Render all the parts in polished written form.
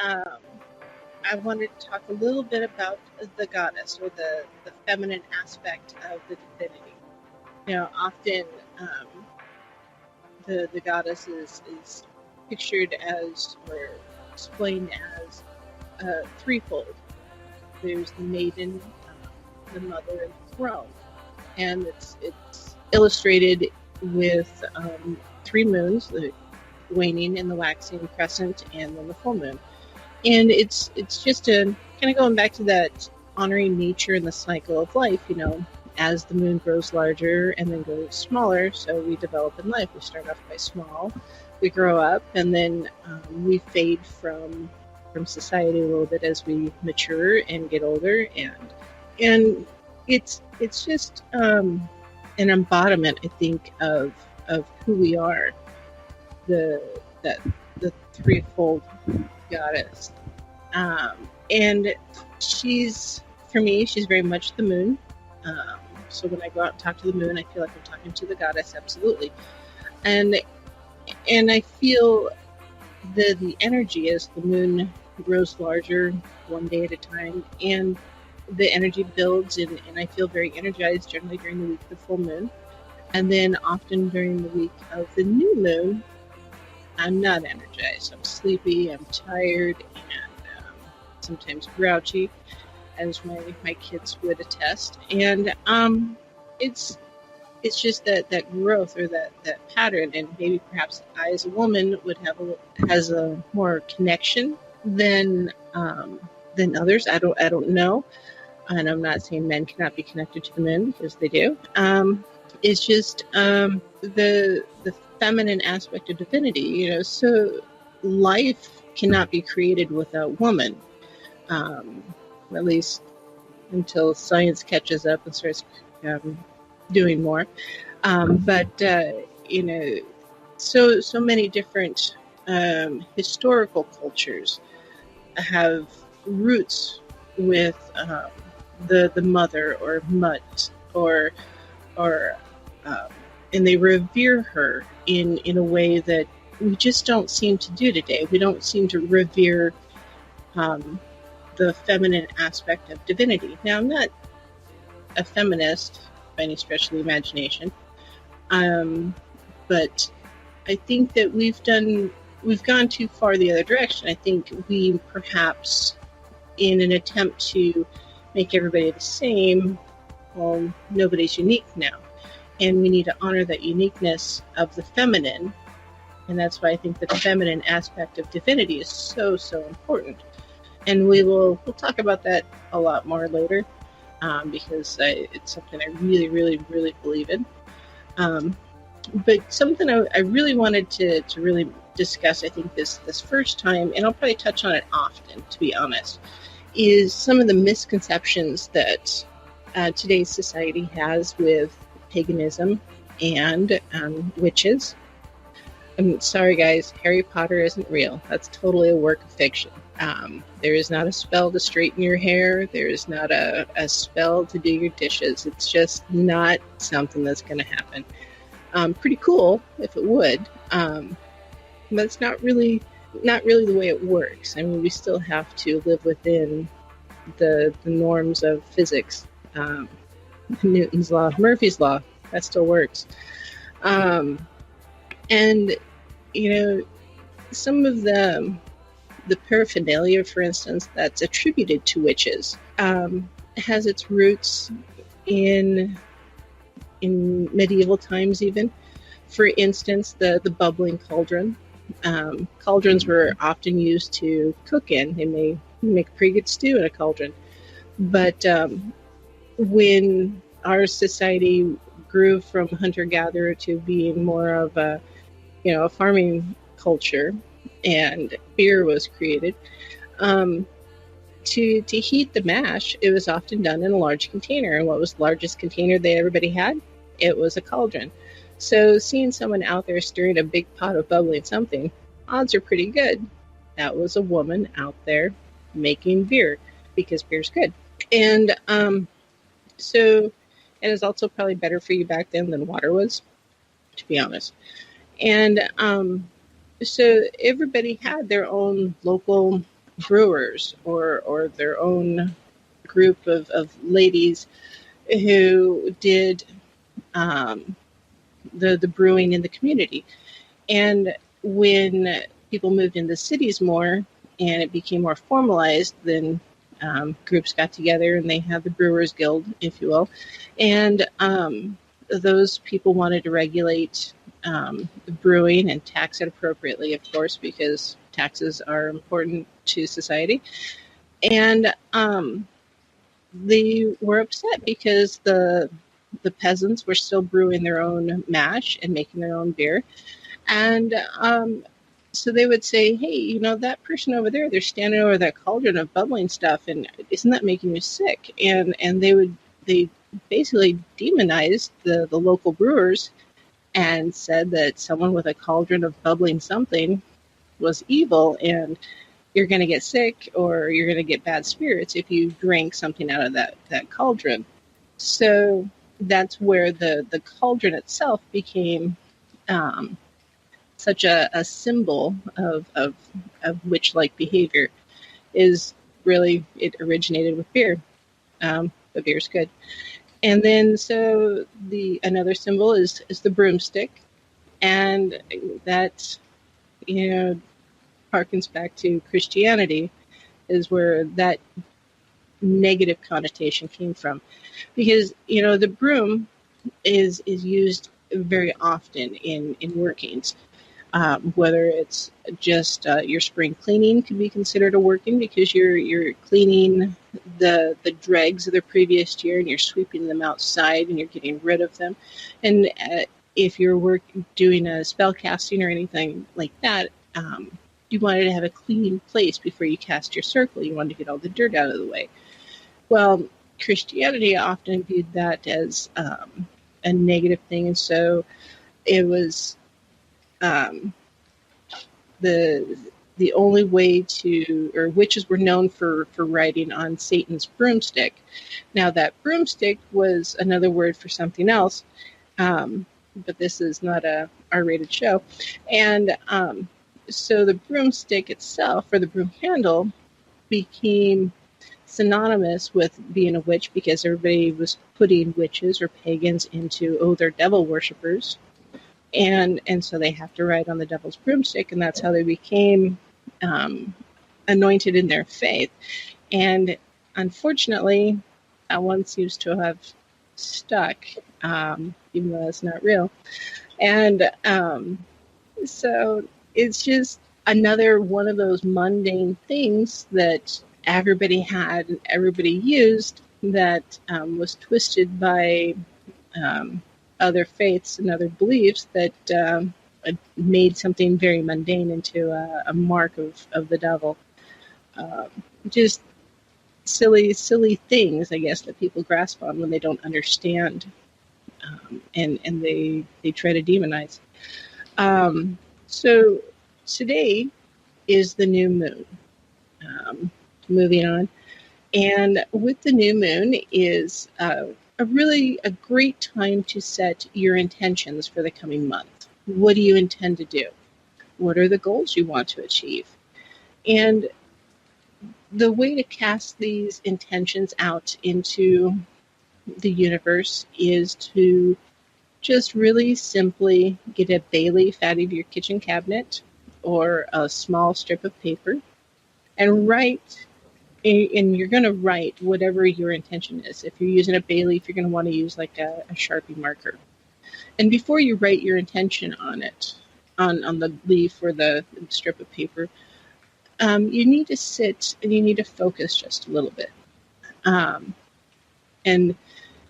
um, I wanted to talk a little bit about the goddess or the feminine aspect of the divinity. Often um, the goddess is pictured as or explained as threefold. There's the maiden, the mother, and the throne, and it's illustrated with three moons: the waning and the waxing crescent, and then the full moon. And it's just a kind of going back to that honoring nature and the cycle of life. As the moon grows larger and then grows smaller, so we develop in life. We start off by small, we grow up, and then we fade from society a little bit as we mature and get older, and it's just an embodiment, I think, of who we are, the threefold goddess. And for me, she's very much the moon. So when I go out and talk to the moon, I feel like I'm talking to the goddess, absolutely. And I feel the energy as the moon grows larger one day at a time, and the energy builds, and I feel very energized generally during the week of the full moon. And then often during the week of the new moon, I'm not energized. I'm sleepy, I'm tired, and sometimes grouchy, as my kids would attest. And it's just that growth or that pattern, and maybe perhaps I as a woman has a more connection than others. I don't know, and I'm not saying men cannot be connected to the moon, because they do. It's just the feminine aspect of divinity, so life cannot be created without woman, at least until science catches up and starts doing more. But so many different historical cultures have roots with the mother or Mut, or and they revere her in a way that we just don't seem to do today. We don't seem to revere the feminine aspect of divinity. Now, I'm not a feminist by any stretch of the imagination, but I think that we've gone too far the other direction. I think we perhaps, in an attempt to make everybody the same, well, nobody's unique now. And we need to honor that uniqueness of the feminine. And that's why I think that the feminine aspect of divinity is so, so important. And we'll talk about that a lot more later, because it's something I really, really, really believe in. But something I really wanted to really discuss, I think, this first time, and I'll probably touch on it often, to be honest, is some of the misconceptions that today's society has with paganism and witches. I'm sorry, guys, Harry Potter isn't real. That's totally a work of fiction. There is not a spell to straighten your hair. There is not a spell to do your dishes. It's just not something that's going to happen. Pretty cool if it would, but it's not really the way it works. I mean, we still have to live within the norms of physics. Newton's law, Murphy's law, that still works. And some of the paraphernalia, for instance, that's attributed to witches, has its roots in medieval times even. For instance, the bubbling cauldron. Cauldrons were often used to cook in. They may make a pretty good stew in a cauldron. But when our society grew from hunter-gatherer to being more of a farming culture, and beer was created, to heat the mash, it was often done in a large container. And what was the largest container that everybody had? It was a cauldron. So seeing someone out there stirring a big pot of bubbling something, odds are pretty good that was a woman out there making beer, because beer's good. And so it is also probably better for you back then than water was, to be honest. And so everybody had their own local brewers or their own group of ladies who did the brewing in the community. And when people moved into cities more and it became more formalized, then groups got together and they had the Brewers Guild, if you will. And those people wanted to regulate brewing and tax it appropriately, of course, because taxes are important to society. And they were upset because the peasants were still brewing their own mash and making their own beer. And so they would say, hey, you know, that person over there, they're standing over that cauldron of bubbling stuff, and isn't that making you sick? And they basically demonized the local brewers and said that someone with a cauldron of bubbling something was evil, and you're going to get sick or you're going to get bad spirits if you drink something out of that cauldron. So that's where the cauldron itself became such a symbol of witch-like behavior. Is really, it originated with beer. But beer's good. And then so another symbol is the broomstick, and that, you know, harkens back to Christianity, is where that negative connotation came from, because, you know, the broom is used very often in workings. Whether it's just your spring cleaning could be considered a working, because you're cleaning the dregs of the previous year and you're sweeping them outside and you're getting rid of them. And if you're doing a spell casting or anything like that, you wanted to have a clean place before you cast your circle. You wanted to get all the dirt out of the way. Well, Christianity often viewed that as a negative thing, and so it was the only way to, or witches were known for riding on Satan's broomstick. Now, that broomstick was another word for something else, but this is not a R-rated show. And so the broomstick itself, or the broom handle, became synonymous with being a witch, because everybody was putting witches or pagans into, oh, they're devil worshippers. And so they have to ride on the devil's broomstick, and that's how they became anointed in their faith. And unfortunately, that one seems to have stuck, even though that's not real. And so it's just another one of those mundane things that everybody had and everybody used, that was twisted by other faiths and other beliefs, that made something very mundane into a mark of the devil. Just silly things, I guess, that people grasp on when they don't understand, and they try to demonize. So today is the new moon. Moving on. And with the new moon is a great time to set your intentions for the coming month. What do you intend to do? What are the goals you want to achieve? And the way to cast these intentions out into the universe is to just really simply get a bay leaf out of your kitchen cabinet or a small strip of paper and write. And you're going to write whatever your intention is. If you're using a bay leaf, you're going to want to use like a Sharpie marker. And before you write your intention on it, on the leaf or the strip of paper, you need to sit and you need to focus just a little bit. And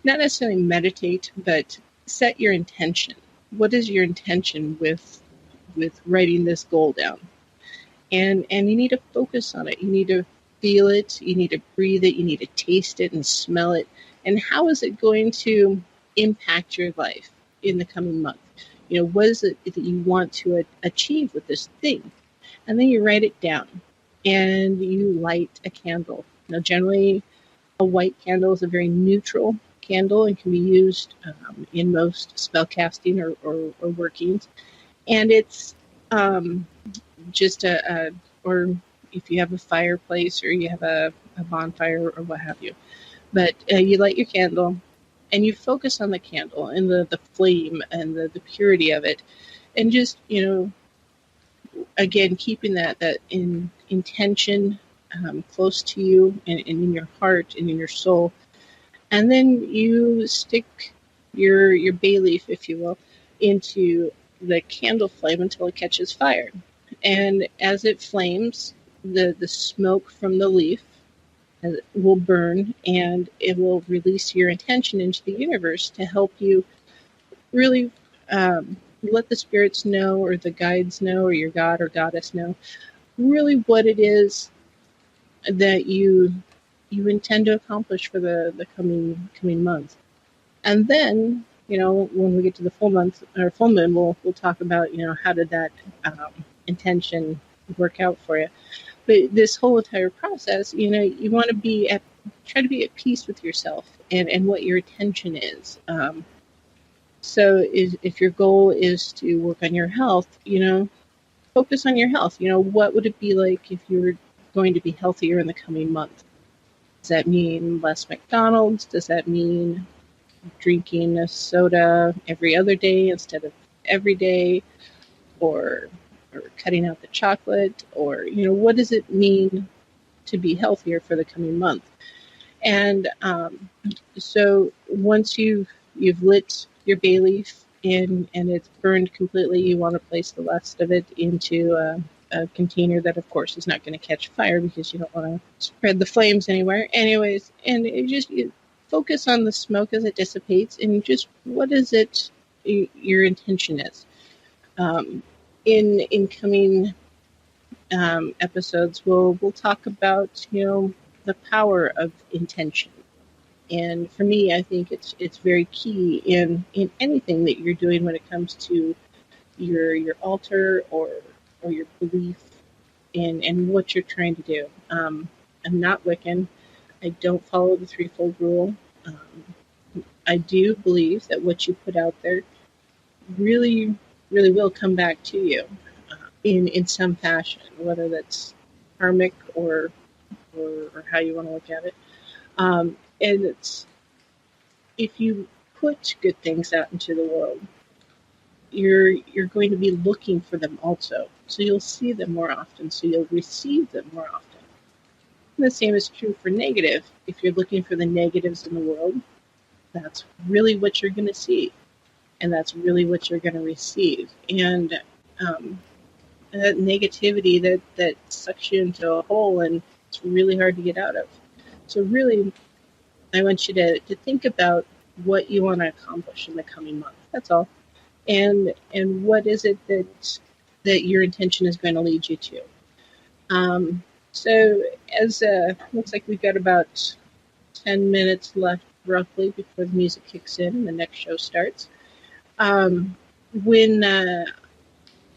not necessarily meditate, but set your intention. What is your intention with writing this goal down? And you need to focus on it. You need to feel it, you need to breathe it, you need to taste it and smell it. And how is it going to impact your life in the coming month? You know, what is it that you want to achieve with this thing? And then you write it down and you light a candle. Now, generally, a white candle is a very neutral candle and can be used in most spellcasting or workings. And it's just if you have a fireplace or you have a bonfire or what have you. But you light your candle and you focus on the candle and the flame and the purity of it. And just, again, keeping that intention close to you and in your heart and in your soul. And then you stick your bay leaf, if you will, into the candle flame until it catches fire. And as it flames, the smoke from the leaf will burn, and it will release your intention into the universe to help you really let the spirits know, or the guides know, or your god or goddess know, really what it is that you intend to accomplish for the coming months. And then, when we get to the full month or full moon, we'll talk about, how did that intention work out for you. But this whole entire process, you want to try to be at peace with yourself and what your intention is. So if your goal is to work on your health, focus on your health. What would it be like if you were going to be healthier in the coming month? Does that mean less McDonald's? Does that mean drinking a soda every other day instead of every day? Or cutting out the chocolate? Or, what does it mean to be healthier for the coming month? And so once you've lit your bay leaf and it's burned completely, you want to place the rest of it into a container that, of course, is not going to catch fire because you don't want to spread the flames anywhere. Anyways, and you focus on the smoke as it dissipates, and just what is it your intention is. In coming episodes, we'll talk about the power of intention. And for me, I think it's very key in anything that you're doing when it comes to your altar or your belief in what you're trying to do. I'm not Wiccan. I don't follow the threefold rule. I do believe that what you put out there really, really will come back to you in some fashion, whether that's karmic or how you want to look at it. And it's, if you put good things out into the world, you're going to be looking for them also. So you'll see them more often, so you'll receive them more often. And the same is true for negative. If you're looking for the negatives in the world, that's really what you're going to see. And that's really what you're going to receive. And that negativity that sucks you into a hole, and it's really hard to get out of. So really, I want you to think about what you want to accomplish in the coming month. That's all. And what is it that your intention is going to lead you to. So as looks like we've got about 10 minutes left roughly before the music kicks in and the next show starts.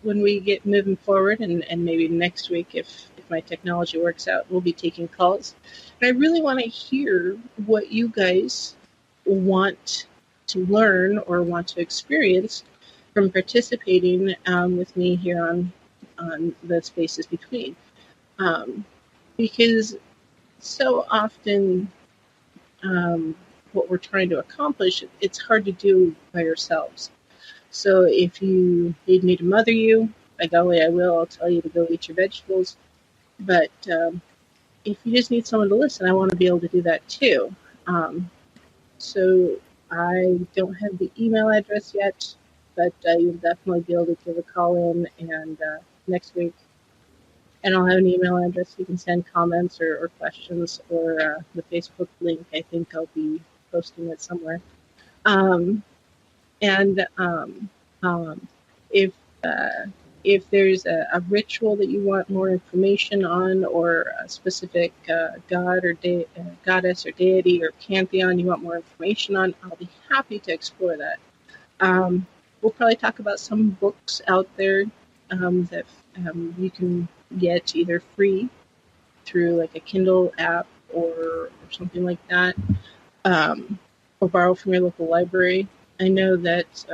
When we get moving forward, and maybe next week if my technology works out, we'll be taking calls. And I really want to hear what you guys want to learn or want to experience from participating with me here on the Spaces Between. Because so often what we're trying to accomplish, it's hard to do by ourselves. So if you need me to mother you, by golly, I will. I'll tell you to go eat your vegetables. But if you just need someone to listen, I want to be able to do that too. So I don't have the email address yet, but you'll definitely be able to give a call in and next week. And I'll have an email address. You can send comments or questions, or the Facebook link. I think I'll be posting it somewhere. If there's a ritual that you want more information on, or a specific god or goddess or deity or pantheon you want more information on, I'll be happy to explore that. We'll probably talk about some books out there that you can get either free through like a Kindle app or something like that, or borrow from your local library. I know that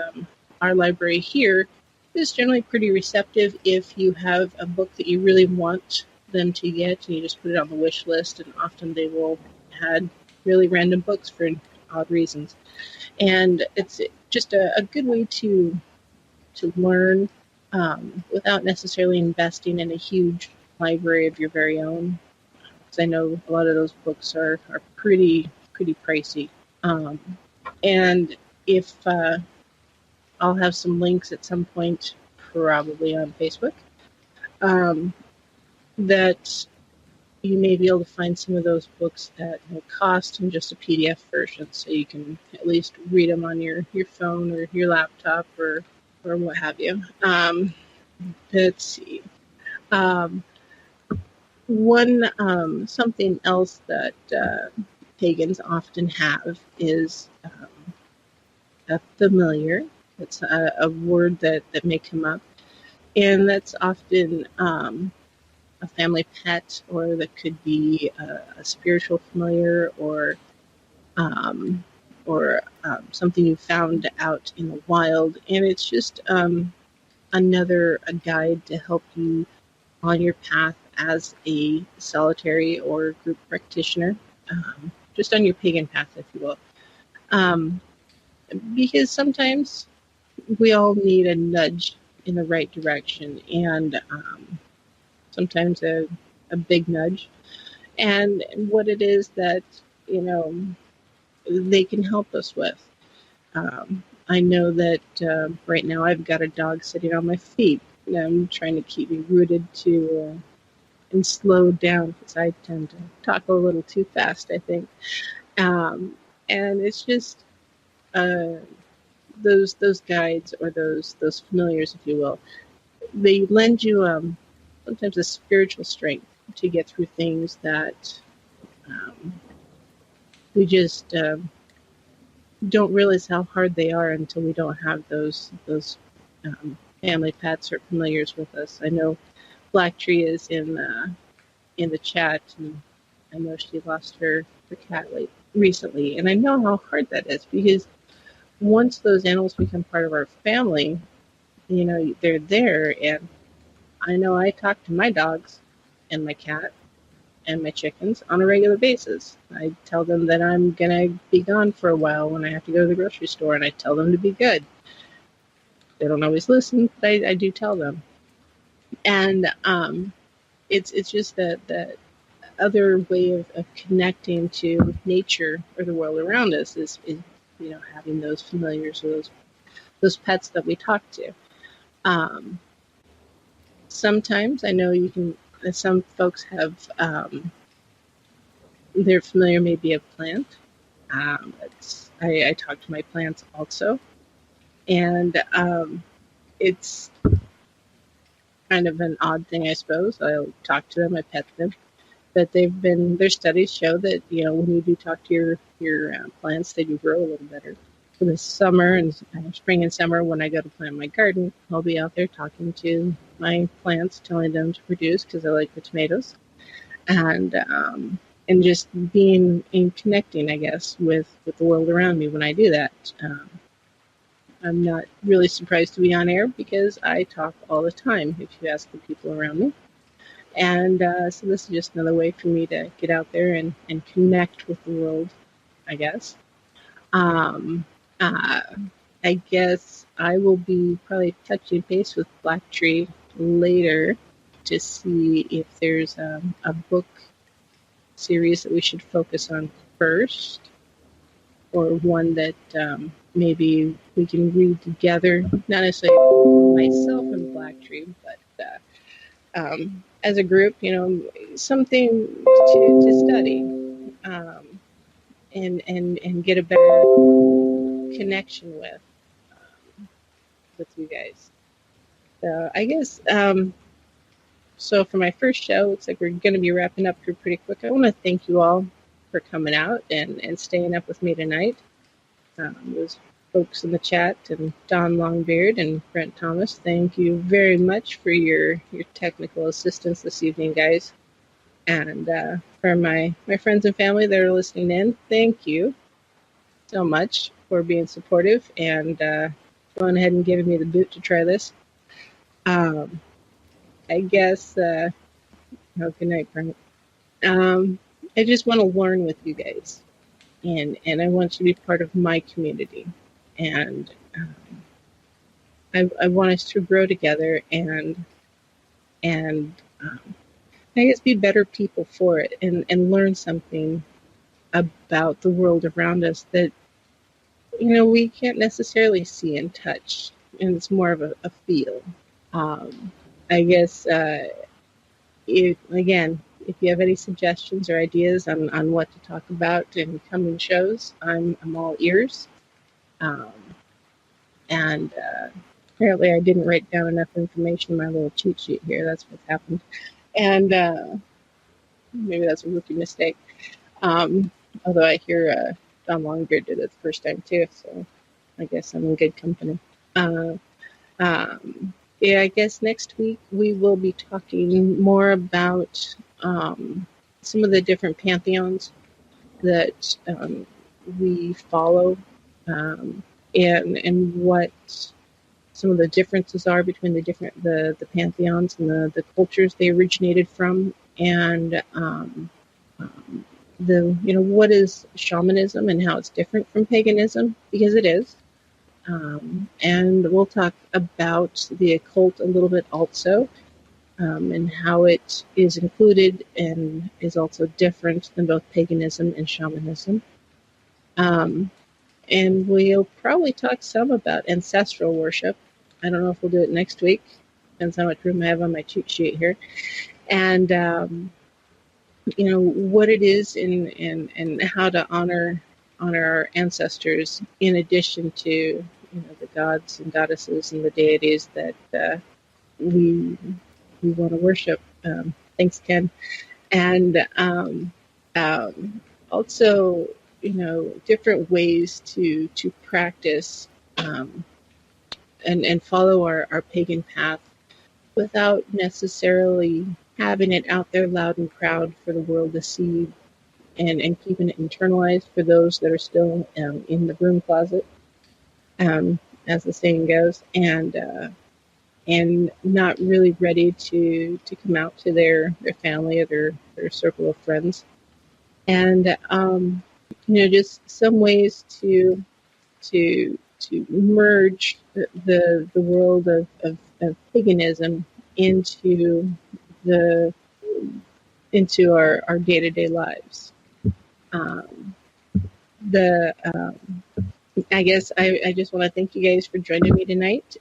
our library here is generally pretty receptive if you have a book that you really want them to get, and you just put it on the wish list, and often they will add really random books for odd reasons. And it's just a good way to learn without necessarily investing in a huge library of your very own. Because I know a lot of those books are pretty pricey. Um, and if I'll have some links at some point, probably on Facebook, um, that you may be able to find some of those books at no cost in just a PDF version, so you can at least read them on your phone or your laptop or what have you. Let's see. Something else that pagans often have is a familiar. It's a word that may come up, and that's often a family pet, or that could be a spiritual familiar, or something you found out in the wild, and it's just a guide to help you on your path as a solitary or group practitioner, just on your pagan path, if you will. Because sometimes we all need a nudge in the right direction, and sometimes a big nudge. And what it is that, they can help us with. I know that right now I've got a dog sitting on my feet. I'm trying to keep me rooted to and slowed down, because I tend to talk a little too fast, I think. And it's just those guides, or those familiars, if you will. They lend you sometimes a spiritual strength to get through things that we just don't realize how hard they are until we don't have those family pets or familiars with us. I know Black Tree is in the chat, and I know she lost her cat recently, and I know how hard that is, because once those animals become part of our family, they're there. And I know I talk to my dogs and my cat and my chickens on a regular basis. I tell them that I'm gonna be gone for a while when I have to go to the grocery store, and I tell them to be good. They don't always listen, but I do tell them. And it's just that other way of connecting to nature or the world around us is having those familiars, or those pets that we talk to. Sometimes I know some folks have their familiar may be a plant. I talk to my plants also, and it's kind of an odd thing, I suppose. I'll talk to them, I pet them, but their studies show that when you do talk to your plants, they do grow a little better. For the summer and spring and summer, when I go to plant my garden, I'll be out there talking to my plants, telling them to produce, because I like the tomatoes, and just being in connecting, I guess, with the world around me when I do that. I'm not really surprised to be on air, because I talk all the time, if you ask the people around me. And so this is just another way for me to get out there and connect with the world, I guess. I guess I will be probably touching base with Black Tree later to see if there's a book series that we should focus on first, or one that maybe we can read together, not necessarily myself and Black Tree, but as a group, something to study, and get a better connection with you guys. So I guess so for my first show, looks like we're going to be wrapping up here pretty quick. I want to thank you all for coming out and staying up with me tonight. Those folks in the chat, and Don Longbeard and Brent Thomas, thank you very much for your technical assistance this evening, guys. And for my friends and family that are listening in, thank you so much for being supportive and going ahead and giving me the boot to try this. I guess Oh, good night, Frank. I just want to learn with you guys, and I want you to be part of my community, and I want us to grow together and I guess be better people for it, and learn something about the world around us that we can't necessarily see and touch, and it's more of a feel. I guess if you have any suggestions or ideas on what to talk about in coming shows, I'm all ears. Um, and apparently, I didn't write down enough information in my little cheat sheet here. That's what's happened, and maybe that's a rookie mistake. Um, Although I hear Don Longbeard did it the first time too, so I guess I'm in good company. Uh, yeah, I guess next week we will be talking more about some of the different pantheons that we follow, um, and what some of the differences are between the pantheons and the cultures they originated from, and what is shamanism and how it's different from paganism, because it is. And we'll talk about the occult a little bit also, and how it is included and is also different than both paganism and shamanism. And we'll probably talk some about ancestral worship. I don't know if we'll do it next week. Depends how much room I have on my cheat sheet here. And, what it is and how to honor our ancestors, in addition to the gods and goddesses and the deities that we want to worship. Thanks, Ken. And also, different ways to practice and follow our pagan path without necessarily having it out there loud and proud for the world to see, and keeping it internalized for those that are still in the broom closet, as the saying goes, and not really ready to come out to their family or their circle of friends. And just some ways to merge the world of paganism into the into our day-to-day lives. The I guess I just want to thank you guys for joining me tonight,